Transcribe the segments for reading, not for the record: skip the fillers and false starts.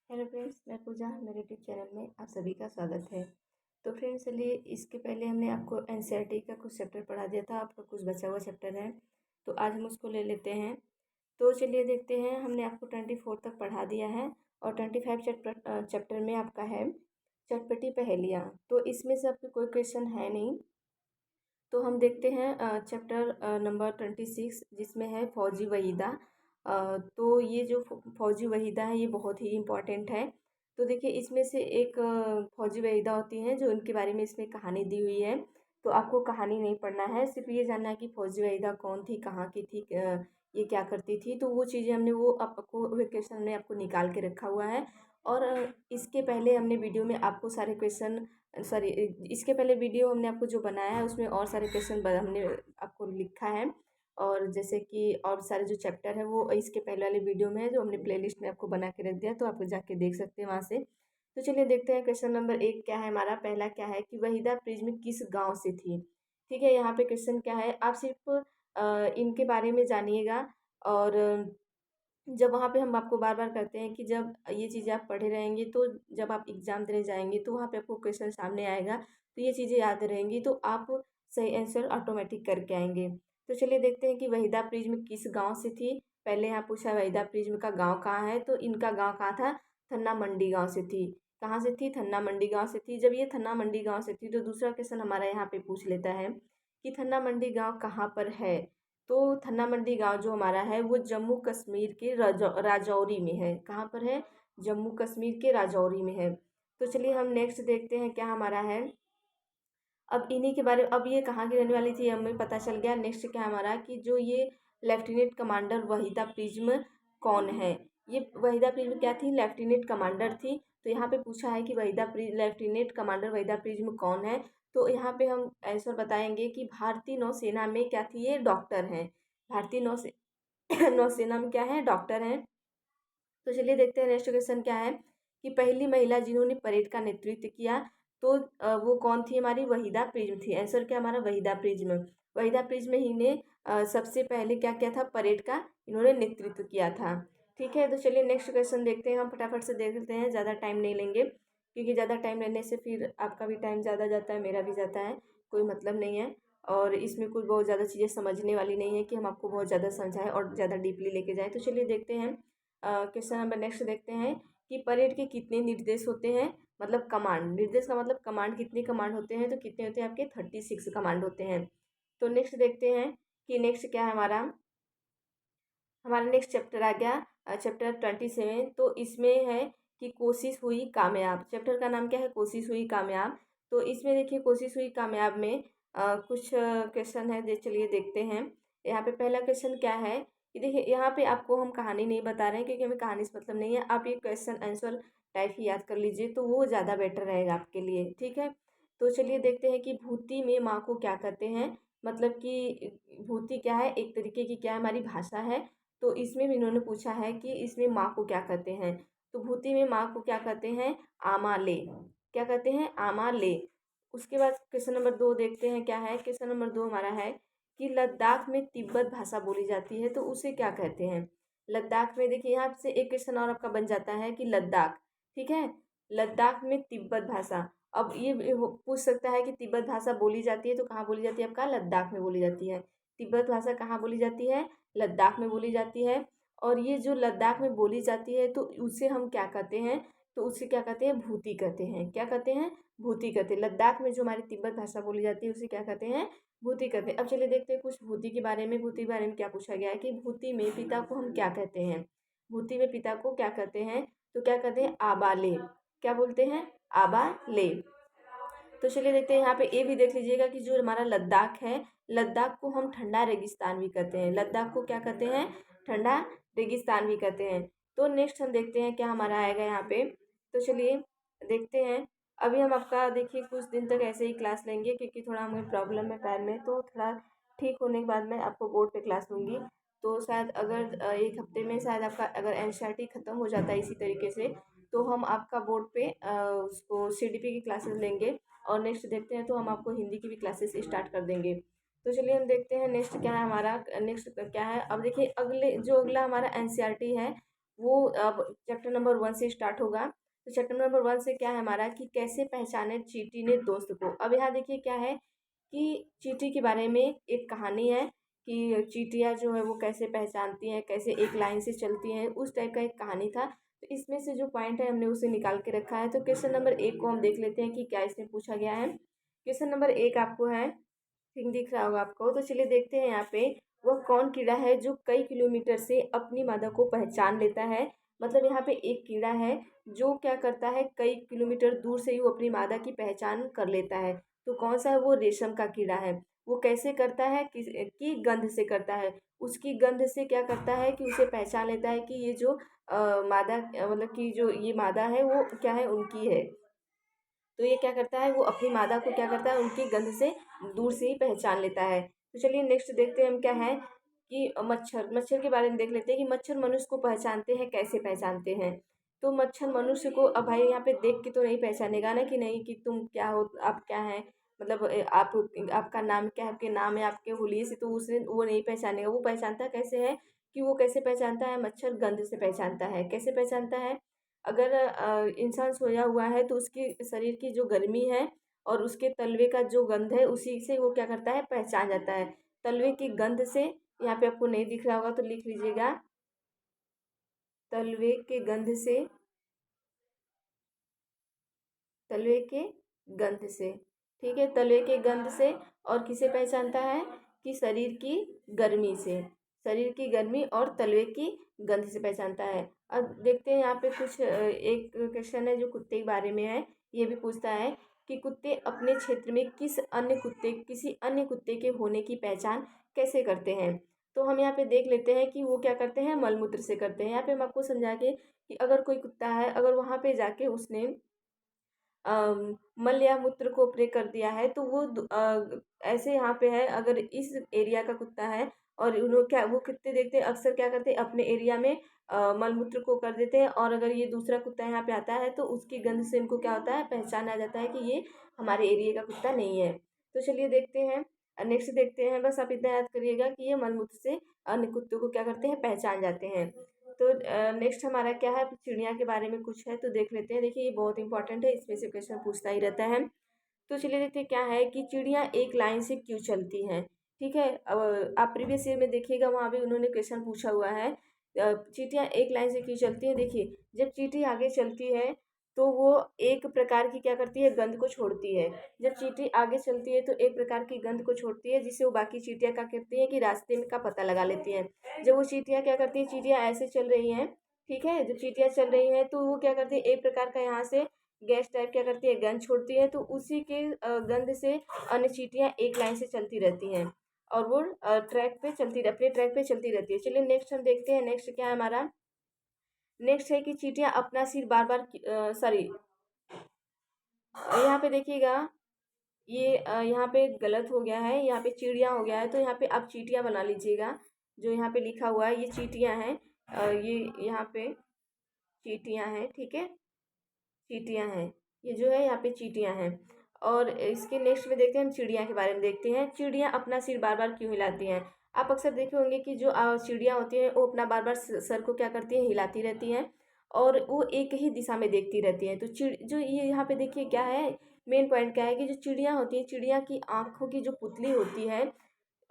Hello friends, मैं पूजा, मेरे YouTube channel में आप सभी का स्वागत है। तो फ्रेंड्स, चलिए इसके पहले हमने आपको एनसीईआरटी का कुछ चैप्टर पढ़ा दिया था, आपका कुछ बचा हुआ चैप्टर है, तो आज हम उसको ले लेते हैं। तो चलिए देखते हैं, हमने आपको 24 तक पढ़ा दिया है और 25 चैप्टर में आपका है चटपटी पहेलियाँ। तो इसमें से आपके कोई क्वेश्चन है नहीं, तो हम देखते हैं चैप्टर नंबर 26, जिसमें है फौजी वहीदा। तो ये जो फौजी वहीदा है, ये बहुत ही इम्पोर्टेंट है। तो देखिए, इसमें से एक फौजी वहीदा होती है जो उनके बारे में इसमें कहानी दी हुई है। तो आपको कहानी नहीं पढ़ना है, सिर्फ ये जानना है कि फौजी वहीदा कौन थी, कहाँ की थी, ये क्या करती थी। तो वो चीज़ें हमने वो आपको क्वेश्चन में आपको निकाल के रखा हुआ है। और इसके पहले हमने वीडियो में आपको सारे क्वेश्चन, सॉरी, इसके पहले वीडियो हमने आपको जो बनाया है उसमें और सारे क्वेश्चन हमने आपको लिखा है। और जैसे कि और सारे जो चैप्टर है वो इसके पहले वाले वीडियो में है, जो हमने प्लेलिस्ट में आपको बना के रख दिया, तो आप जाके देख सकते हैं वहाँ से। तो चलिए देखते हैं, क्वेश्चन नंबर 1 क्या है हमारा। पहला क्या है कि वहीदा प्रिज्म किस गांव से थी। ठीक है, यहाँ पे क्वेश्चन क्या है, आप सिर्फ इनके बारे में जानिएगा। और जब वहाँ पे हम आपको बार बार करते हैं कि जब ये चीज़ें आप पढ़े रहेंगे, तो जब आप एग्ज़ाम देने जाएंगे तो वहाँ पे आपको क्वेश्चन सामने आएगा, तो ये चीज़ें याद रहेंगी, तो आप सही आंसर ऑटोमेटिक करके आएंगे। तो चलिए देखते हैं कि वहीदा प्रिज्म किस गांव से थी। पहले यहाँ पूछा वहीदा प्रिज्म का गांव कहाँ है, तो इनका गांव कहाँ था, थन्ना मंडी गाँव से थी। कहाँ से थी, थन्ना मंडी गाँव से थी। जब ये थन्ना मंडी गाँव से थी, तो दूसरा क्वेश्चन हमारा यहाँ पे पूछ लेता है कि थन्ना मंडी गाँव कहाँ पर है। तो थन्ना मंडी गांव जो हमारा है वो जम्मू कश्मीर के राजौरी में है। कहाँ पर है, जम्मू कश्मीर के राजौरी में है। तो चलिए हम नेक्स्ट देखते हैं क्या हमारा है। अब इन्हीं के बारे में, अब ये कहाँ की रहने वाली थी हमें पता चल गया। नेक्स्ट क्या हमारा कि जो ये लेफ्टिनेंट कमांडर वहीदा प्रिज्म कौन है। ये वहीदा प्रिज्म क्या थी, लेफ्टिनेंट कमांडर थी। तो यहाँ पे पूछा है कि लेफ्टिनेंट कमांडर वहीदा प्रिज्म कौन है। तो यहाँ पे हम आंसर बताएंगे कि भारतीय नौसेना में क्या थी, ये डॉक्टर हैं। भारतीय नौसेना में क्या है, डॉक्टर हैं। तो चलिए देखते हैं नेक्स्ट क्वेश्चन क्या है कि पहली महिला जिन्होंने परेड का नेतृत्व किया, तो वो कौन थी, हमारी वहीदा प्रिज्म थी। आंसर क्या हमारा, वहीदा प्रिज्म। वहीदा प्रिज्म ही ने सबसे पहले क्या किया था, परेड का इन्होंने नेतृत्व किया था। ठीक है, तो चलिए नेक्स्ट क्वेश्चन देखते हैं, हम फटाफट से देख लेते हैं, ज़्यादा टाइम नहीं लेंगे, क्योंकि ज़्यादा टाइम लेने से फिर आपका भी टाइम ज़्यादा जाता है, मेरा भी जाता है, कोई मतलब नहीं है। और इसमें कुछ बहुत ज़्यादा चीज़ें समझने वाली नहीं है कि हम आपको बहुत ज़्यादा समझाएं और ज़्यादा डीपली लेके जाएं। तो चलिए देखते हैं, क्वेश्चन नंबर नेक्स्ट देखते हैं कि परेड के कितने निर्देश होते हैं, मतलब कमांड। निर्देश का मतलब कमांड, कितने कमांड होते हैं, तो कितने होते हैं आपके 36 कमांड होते हैं। तो नेक्स्ट देखते हैं कि नेक्स्ट क्या है हमारा। हमारा नेक्स्ट चैप्टर आ गया चैप्टर 27। तो इसमें है कि कोशिश हुई कामयाब। चैप्टर का नाम क्या है, कोशिश हुई कामयाब। तो इसमें देखिए, कोशिश हुई कामयाब में कुछ क्वेश्चन है, चलिए देखते हैं। यहाँ पे पहला क्वेश्चन क्या है कि देखिए, यहाँ पे आपको हम कहानी नहीं बता रहे हैं, क्योंकि हमें कहानी से मतलब नहीं है। आप ये क्वेश्चन आंसर टाइप ही याद कर लीजिए, तो वो ज़्यादा बेटर रहेगा आपके लिए। ठीक है, तो चलिए देखते हैं कि भूति में माँ को क्या कहते हैं। मतलब कि भूति क्या है, एक तरीके की क्या है, हमारी भाषा है। तो इसमें भी इन्होंने पूछा है कि इसमें माँ को क्या कहते हैं। तो भूति में माँ को क्या कहते हैं, आमाले। क्या कहते हैं, आमाले। उसके बाद क्वेश्चन नंबर 2 देखते हैं क्या है। क्वेश्चन नंबर 2 हमारा है कि लद्दाख में तिब्बत भाषा बोली जाती है, तो उसे क्या कहते हैं। लद्दाख में देखिए, यहाँ से एक क्वेश्चन और आपका बन जाता है कि लद्दाख, ठीक है, लद्दाख में तिब्बत भाषा। अब ये पूछ सकता है कि तिब्बत भाषा बोली जाती है तो कहाँ बोली जाती है, आपका लद्दाख में बोली जाती है। तिब्बत भाषा कहाँ बोली जाती है, लद्दाख में बोली जाती है। और ये जो लद्दाख में बोली जाती है, तो उसे हम क्या कहते हैं, तो उसे क्या कहते हैं, भूति कहते हैं। क्या कहते हैं, भूति कहते हैं। लद्दाख में जो हमारी तिब्बत भाषा बोली जाती है उसे क्या कहते हैं, भूति कहते हैं। अब चलिए देखते हैं कुछ भूति के बारे में। भूति के बारे में क्या पूछा गया है कि भूति में पिता को हम क्या कहते हैं। भूति में पिता को क्या कहते हैं, तो क्या कहते हैं, आबाले। क्या बोलते हैं, आबाले। तो चलिए देखते हैं, यहाँ पे ये भी देख लीजिएगा कि जो हमारा लद्दाख है, लद्दाख को हम ठंडा रेगिस्तान भी कहते हैं। लद्दाख को क्या कहते हैं, ठंडा रेगिस्तान भी कहते हैं। तो नेक्स्ट हम देखते हैं क्या हमारा आएगा यहाँ पे। तो चलिए देखते हैं। अभी हम आपका देखिए कुछ दिन तक ऐसे ही क्लास लेंगे, क्योंकि थोड़ा हमें प्रॉब्लम है पैर में, तो थोड़ा ठीक होने के बाद मैं आपको बोर्ड पे क्लास लूँगी। तो शायद अगर एक हफ्ते में शायद आपका अगर एनसीईआरटी ख़त्म हो जाता है इसी तरीके से, तो हम आपका बोर्ड पे उसको सीडीपी की क्लासेस लेंगे। और नेक्स्ट देखते हैं तो हम आपको हिंदी की भी क्लासेस स्टार्ट कर देंगे। तो चलिए हम देखते हैं नेक्स्ट क्या है हमारा। नेक्स्ट क्या है, अब देखिए अगला हमारा एनसीईआरटी है, वो अब चैप्टर नंबर 1 से स्टार्ट होगा। तो चैप्टर नंबर 1 से क्या है हमारा कि कैसे पहचाने चींटी ने दोस्त को। अब यहाँ देखिए क्या है कि चींटी के बारे में एक कहानी है कि चींटियाँ जो है वो कैसे पहचानती हैं, कैसे एक लाइन से चलती हैं, उस टाइप का एक कहानी था। तो इसमें से जो पॉइंट है हमने उसे निकाल के रखा है। तो क्वेश्चन नंबर 1 को हम देख लेते हैं कि क्या इसमें पूछा गया है। क्वेश्चन नंबर 1 आपको है, ठीक दिख रहा होगा आपको। तो चलिए देखते हैं यहाँ पे, वह कौन कीड़ा है जो कई किलोमीटर से अपनी मादा को पहचान लेता है। मतलब यहाँ पे एक कीड़ा है जो क्या करता है, कई किलोमीटर दूर से ही वो अपनी मादा की पहचान कर लेता है। तो कौन सा है वो, रेशम का कीड़ा है। वो कैसे करता है, की गंध से करता है। उसकी गंध से क्या करता है कि उसे पहचान लेता है कि ये जो मादा मतलब कि जो ये मादा है वो क्या है, उनकी है। तो ये क्या करता है, वो अपनी मादा को क्या करता है, उनकी गंध से दूर से ही पहचान लेता है। तो चलिए नेक्स्ट देखते हैं हम क्या है कि मच्छर, मच्छर के बारे में देख लेते हैं कि मच्छर मनुष्य को पहचानते हैं, कैसे पहचानते हैं। तो मच्छर मनुष्य को, अब भाई यहाँ पे देख के तो नहीं पहचानेगा ना कि नहीं कि तुम क्या हो, आप क्या हैं, मतलब आप, आपका नाम क्या है, आपके नाम है, आपके हुलिये से, तो उसे वो नहीं पहचानेगा। वो पहचानता कैसे है कि वो कैसे पहचानता है, मच्छर गंध से पहचानता है। कैसे पहचानता है, अगर इंसान सोया हुआ है तो उसकी शरीर की जो गर्मी है और उसके तलवे का जो गंध है, उसी से वो क्या करता है, पहचान जाता है। तलवे की गंध से, यहाँ पे आपको नहीं दिख रहा होगा तो लिख लीजिएगा, तलवे के गंध से, तलवे के गंध से, ठीक है, तलवे के गंध से। और किसे पहचानता है कि शरीर की गर्मी से, शरीर की गर्मी और तलवे की गंध से पहचानता है। अब देखते हैं यहाँ पे कुछ एक क्वेश्चन है जो कुत्ते के बारे में है। ये भी पूछता है कि कुत्ते अपने क्षेत्र में किसी अन्य कुत्ते के होने की पहचान कैसे करते हैं। तो हम यहाँ पे देख लेते हैं कि वो क्या करते हैं, मलमूत्र से करते हैं। यहाँ पे हम आपको समझा के कि अगर कोई कुत्ता है, अगर वहाँ पे जाके उसने मल या मूत्र को प्रे कर दिया है तो वो ऐसे यहाँ पे है, अगर इस एरिया का कुत्ता है और उन्हों क्या वो कुत्ते देखते हैं अक्सर क्या करते हैं, अपने एरिया में मल मूत्र को कर देते हैं। और अगर ये दूसरा कुत्ता यहाँ पे आता है तो उसकी गंध से इनको क्या होता है, पहचान आ जाता है कि ये हमारे एरिया का कुत्ता नहीं है। तो चलिए देखते हैं, नेक्स्ट देखते हैं। बस आप इतना याद करिएगा कि ये मल मूत्र से अन्य कुत्तों को क्या करते हैं, पहचान जाते हैं। तो नेक्स्ट हमारा क्या है, चिड़िया के बारे में कुछ है तो देख लेते हैं। देखिए ये बहुत इंपॉर्टेंट है, इसमें से क्वेश्चन पूछता ही रहता है। तो चलिए देखते हैं क्या है कि चिड़िया एक लाइन से क्यों चलती हैं। ठीक है, अब आप प्रीवियस ईयर में देखिएगा, वहाँ भी उन्होंने क्वेश्चन पूछा हुआ है, चींटियाँ एक लाइन से क्यों चलती हैं। देखिए जब चींटी आगे चलती है तो वो एक प्रकार की क्या करती है, गंध को छोड़ती है। जब चींटी आगे चलती है तो एक प्रकार की गंध को छोड़ती है, जिससे वो बाकी चींटियाँ क्या करती हैं कि रास्ते में का पता लगा लेती हैं। जब वो चींटियाँ क्या करती हैं, चींटियाँ ऐसे चल रही हैं, ठीक है, जब चींटियाँ चल रही हैं तो वो क्या करती है, एक प्रकार का यहाँ से गैस टाइप क्या करती है, गंध छोड़ती है। तो उसी के गंध से अन्य चींटियाँ एक लाइन से चलती रहती हैं और वो ट्रैक पे चलती, अपने ट्रैक पे चलती रहती है। चलिए नेक्स्ट हम देखते हैं, नेक्स्ट क्या है हमारा, नेक्स्ट है कि चींटियाँ अपना सिर बार बार, सॉरी यहाँ पे देखिएगा, ये यहाँ पे गलत हो गया है, यहाँ पे चिड़िया हो गया है। तो यहाँ पे आप चींटियाँ बना लीजिएगा। जो यहाँ पे लिखा हुआ है ये चींटियाँ हैं, ये यहाँ पे चींटियाँ हैं, ठीक है, चींटियाँ हैं, ये जो है यहाँ पे चींटियाँ हैं। और इसके नेक्स्ट में देखते हैं, हम चिड़िया के बारे में देखते हैं। चिड़िया अपना सिर बार बार क्यों हिलाती हैं। आप अक्सर देखे होंगे कि जो चिड़िया होती हैं वो अपना बार बार सर को क्या करती हैं, हिलाती रहती हैं और वो एक ही दिशा में देखती रहती हैं। तो चिड़ जो ये यहाँ पे देखिए क्या है, मेन पॉइंट क्या है कि जो चिड़िया होती है, चिड़िया की आँखों की जो पुतली होती है,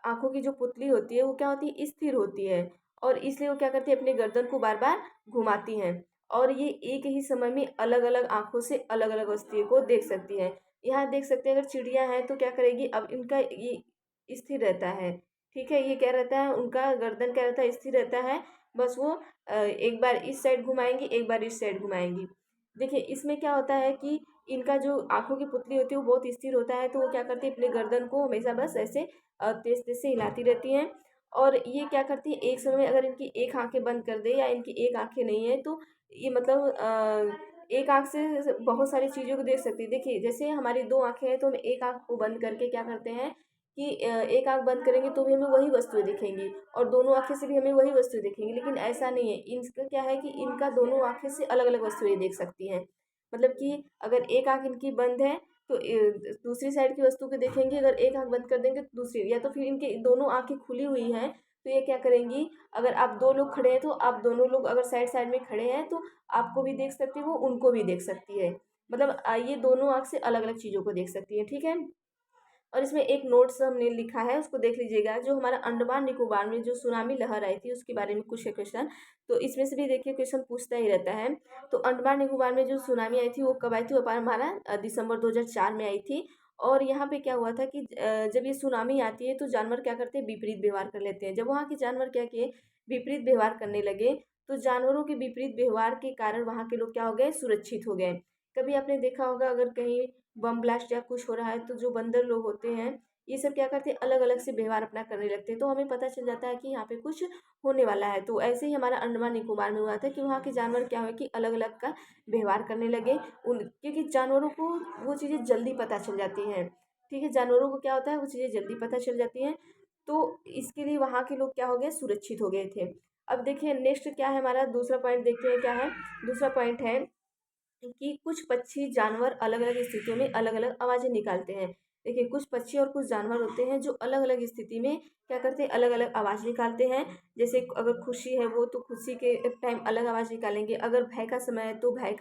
आँखों की जो पुतली होती है वो क्या होती है, स्थिर होती है। और इसलिए वो क्या करती है, अपने गर्दन को बार बार घुमाती हैं और ये एक ही समय में अलग अलग आँखों से अलग अलग वस्तुओं को देख सकती हैं। यहाँ देख सकते हैं, अगर चिड़िया है तो क्या करेगी, अब इनका ये स्थिर रहता है, ठीक है, ये क्या रहता है, उनका गर्दन क्या रहता है, स्थिर रहता है। बस वो एक बार इस साइड घुमाएंगी, एक बार इस साइड घुमाएंगी। देखिए इसमें क्या होता है कि इनका जो आँखों की पुतली होती है वो बहुत स्थिर होता है, तो वो क्या करती है, अपने गर्दन को हमेशा बस ऐसे तेज तेज से हिलाती रहती हैं। और ये क्या करती है, एक समय में अगर इनकी एक आंखें बंद कर दे या इनकी एक आंखें नहीं है तो ये मतलब एक आंख से बहुत सारी चीज़ों को देख सकती है। देखिए जैसे हमारी दो आंखें हैं तो हम एक आंख को बंद करके क्या करते हैं कि एक आंख बंद करेंगे तो भी हमें वही वस्तुएं दिखेंगी और दोनों आंखें से भी हमें वही वस्तुएं दिखेंगी। लेकिन ऐसा नहीं है, इनका क्या है कि इनका दोनों आंखें से अलग अलग वस्तुएं देख सकती हैं। मतलब कि अगर एक आंख इनकी बंद है तो दूसरी साइड की वस्तु को देखेंगे, अगर एक आंख बंद कर देंगे तो दूसरी, या तो फिर इनके दोनों आंखें खुली हुई हैं तो ये क्या करेंगी, अगर आप दो लोग खड़े हैं तो आप दोनों लोग अगर साइड साइड में खड़े हैं तो आपको भी देख सकती है, वो उनको भी देख सकती है। मतलब ये दोनों आँख से अलग अलग चीज़ों को देख सकती है, ठीक है। और इसमें एक नोट्स हमने लिखा है, उसको देख लीजिएगा। जो हमारा अंडमान निकोबार में जो सुनामी लहर आई थी उसके बारे में कुछ है क्वेश्चन, तो इसमें से भी देखिए क्वेश्चन पूछता ही रहता है। तो अंडमान निकोबार में जो सुनामी आई थी वो कब आई थी, वो हमारा दिसंबर 2004 में आई थी। और यहाँ पे क्या हुआ था कि जब ये सुनामी आती है तो जानवर क्या करते हैं, विपरीत व्यवहार कर लेते हैं। जब वहाँ के जानवर क्या किए, विपरीत व्यवहार करने लगे, तो जानवरों के विपरीत व्यवहार के कारण वहाँ के लोग क्या हो गए, सुरक्षित हो गए। कभी आपने देखा होगा अगर कहीं बम ब्लास्ट या कुछ हो रहा है तो जो बंदर लोग होते हैं ये सब क्या करते हैं, अलग अलग से व्यवहार अपना करने लगते हैं, तो हमें पता चल जाता है कि यहाँ पे कुछ होने वाला है। तो ऐसे ही हमारा अंडमान निकोबार में हुआ था कि वहाँ के जानवर क्या हुआ कि अलग अलग का व्यवहार करने लगे। उन क्योंकि जानवरों को वो चीज़ें जल्दी पता चल जाती हैं, ठीक है, जानवरों को क्या होता है, वो चीज़ें जल्दी पता चल जाती हैं। तो इसके लिए वहाँ के लोग क्या हो गए, सुरक्षित हो गए थे। अब देखिए नेक्स्ट क्या है, हमारा दूसरा पॉइंट देखते हैं क्या है। दूसरा पॉइंट है कि कुछ पक्षी जानवर अलग अलग स्थितियों में अलग अलग आवाज़ें निकालते हैं। देखिए कुछ पक्षी और कुछ जानवर होते हैं जो अलग अलग स्थिति में क्या करते हैं, अलग अलग आवाज़ निकालते हैं। जैसे अगर खुशी है वो तो खुशी के टाइम अलग आवाज़ निकालेंगे, अगर भय का समय है तो भय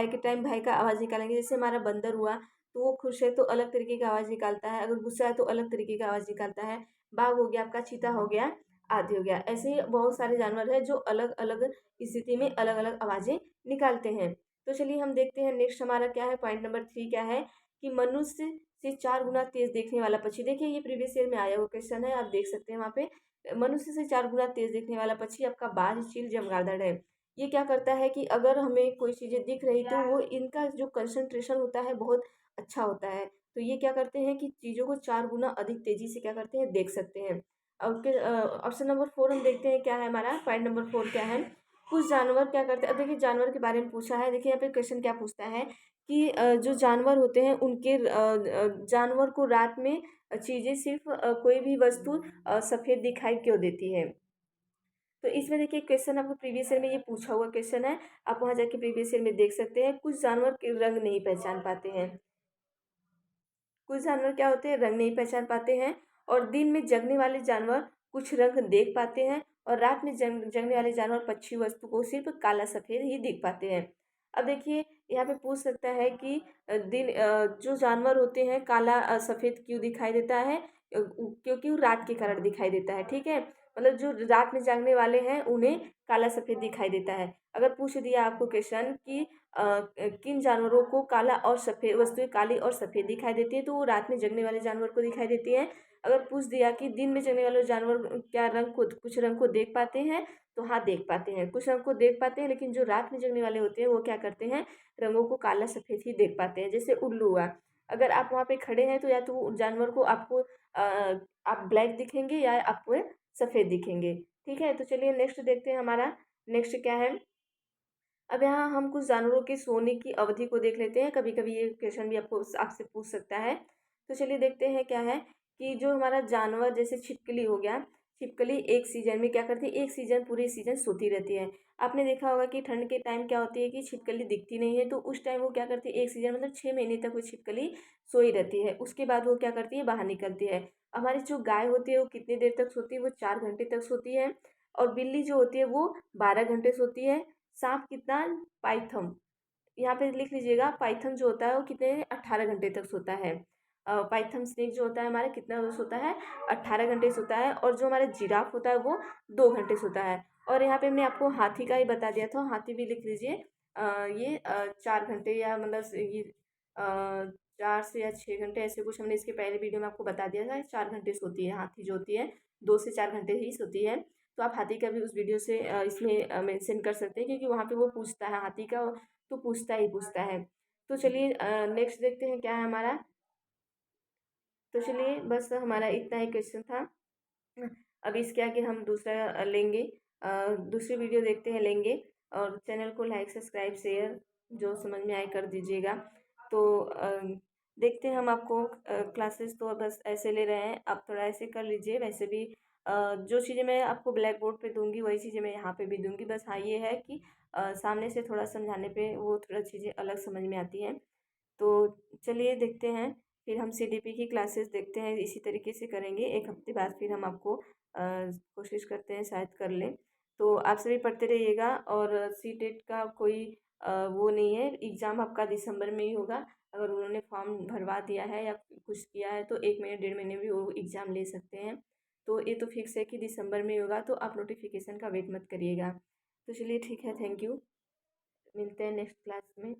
के टाइम भय का आवाज़ निकालेंगे। जैसे हमारा बंदर हुआ तो वो खुश है तो अलग तरीके का आवाज़ निकालता है, अगर गुस्सा है तो अलग तरीके का आवाज़ निकालता है। बाघ हो गया आपका, चीता हो गया, आदि हो गया। ऐसे ही बहुत सारे जानवर हैं जो अलग अलग स्थिति में अलग अलग आवाज़ें निकालते हैं। तो चलिए हम देखते हैं नेक्स्ट हमारा क्या है, पॉइंट नंबर 3 क्या है कि मनुष्य से 4 गुना तेज देखने वाला पक्षी। देखिए ये प्रीवियस ईयर में आया हुआ क्वेश्चन है, आप देख सकते हैं वहाँ पे। मनुष्य से 4 गुना तेज देखने वाला पक्षी आपका बाज, चील, चमगादड़ है। ये क्या करता है कि अगर हमें कोई चीज़ें दिख रही तो वो इनका जो कंसंट्रेशन होता है बहुत अच्छा होता है। तो ये क्या करते हैं कि चीज़ों को 4 गुना अधिक तेजी से क्या करते हैं, देख सकते हैं। ओके, ऑप्शन नंबर 4 हम देखते हैं क्या है हमारा, पॉइंट नंबर 4 क्या है। कुछ जानवर क्या करते हैं, अब देखिए जानवर के बारे में पूछा है। देखिए यहाँ पे क्वेश्चन क्या पूछता है कि जो जानवर होते हैं उनके जानवर को रात में चीज़ें सिर्फ कोई भी वस्तु सफ़ेद दिखाई क्यों देती है। तो इसमें देखिए क्वेश्चन आपको प्रीवियस ईयर में ये पूछा हुआ क्वेश्चन है, आप वहाँ जाके प्रीवियस ईयर में देख सकते हैं। कुछ जानवर के रंग नहीं पहचान पाते हैं। कुछ जानवर क्या होते हैं, रंग नहीं पहचान पाते हैं। और दिन में जगने वाले जानवर कुछ रंग देख पाते हैं, और रात में जगने वाले जानवर पक्षी वस्तु को सिर्फ काला सफ़ेद ही देख पाते हैं। अब देखिए यहाँ पे पूछ सकता है कि जो जानवर होते हैं काला सफ़ेद क्यों दिखाई देता है, क्योंकि वो रात के कारण दिखाई देता है, ठीक है। मतलब जो रात में जागने वाले हैं उन्हें काला सफ़ेद दिखाई देता है। अगर पूछ दिया आपको क्वेश्चन कि किन जानवरों को काला और सफ़ेद वस्तुएं काली और सफ़ेद दिखाई देती है, तो वो रात में जगने वाले जानवर को दिखाई देती है। अगर पूछ दिया कि दिन में जगने वाले जानवर क्या रंग को, कुछ रंग को देख पाते हैं, तो हाँ देख पाते हैं, कुछ रंग को देख पाते हैं। लेकिन जो रात में जगने वाले होते हैं वो क्या करते हैं, रंगों को काला सफ़ेद ही देख पाते हैं। जैसे उल्लू हुआ, अगर आप वहाँ पे खड़े हैं तो या तो उस जानवर को आपको आप ब्लैक दिखेंगे या आपको सफ़ेद दिखेंगे, ठीक है। तो चलिए नेक्स्ट देखते हैं हमारा नेक्स्ट क्या है। अब यहाँ हम कुछ जानवरों के सोने की अवधि को देख लेते हैं, कभी कभी ये क्वेश्चन भी आपको आपसे पूछ सकता है। तो चलिए देखते हैं क्या है कि जो हमारा जानवर जैसे छिपकली हो गया, छिपकली एक सीजन में क्या करती है, एक सीजन पूरे सीजन सोती रहती है। आपने देखा होगा कि ठंड के टाइम क्या होती है कि छिपकली दिखती नहीं है, तो उस टाइम वो क्या करती है, एक सीजन मतलब 6 महीने तक वो छिपकली सोई रहती है। उसके बाद वो क्या करती है, बाहर निकलती है। हमारी जो गाय होती है वो कितनी देर तक सोती है, वो 4 घंटे तक सोती है। और बिल्ली जो होती है वो 12 घंटे सोती है। सांप कितना, पाइथन, यहाँ पे लिख लीजिएगा, पाइथन जो होता है वो कितने 18 घंटे तक सोता है। पाइथन स्नेक जो होता है हमारा कितना सोता है, 18 घंटे सोता है। और जो हमारा जिराफ होता है वो 2 घंटे सोता है। और यहाँ पे हमने आपको हाथी का ही बता दिया था, हाथी भी लिख लीजिए। ये 4 घंटे या मतलब ये 4 से या 6 घंटे ऐसे कुछ हमने इसके पहले वीडियो में आपको बता दिया था। 4 घंटे सोती है हाथी जो होती है, 2 से 4 घंटे ही सोती है। तो आप हाथी का भी उस वीडियो से इसमें मेंशन कर सकते हैं, क्योंकि वहाँ पे वो पूछता है हाथी का, तो पूछता ही पूछता है। तो चलिए नेक्स्ट देखते हैं क्या है हमारा। तो चलिए बस हमारा इतना ही क्वेश्चन था। अब इसके आगे हम दूसरा लेंगे, दूसरी वीडियो देखते हैं लेंगे। और चैनल को लाइक सब्सक्राइब शेयर जो समझ में आए कर दीजिएगा। तो देखते हैं हम आपको क्लासेस तो बस ऐसे ले रहे हैं, आप थोड़ा ऐसे कर लीजिए। वैसे भी जो चीज़ें मैं आपको ब्लैक बोर्ड पे दूंगी वही चीज़ें मैं यहाँ पे भी दूंगी। बस हाँ ये है कि सामने से थोड़ा समझाने पे वो थोड़ा चीज़ें अलग समझ में आती हैं। तो चलिए देखते हैं, फिर हम सीडीपी की क्लासेस देखते हैं, इसी तरीके से करेंगे। एक हफ्ते बाद फिर हम आपको कोशिश करते हैं शायद कर लें। तो आप सभी पढ़ते रहिएगा और सीटेट का कोई वो नहीं है, एग्ज़ाम आपका दिसंबर में ही होगा। अगर उन्होंने फॉर्म भरवा दिया है या कुछ किया है तो 1 महीने 1.5 महीने भी वो एग्ज़ाम ले सकते हैं। तो ये तो फिक्स है कि दिसंबर में ही होगा, तो आप नोटिफिकेशन का वेट मत करिएगा। तो चलिए ठीक है, थैंक यू। मिलते हैं नेक्स्ट क्लास में।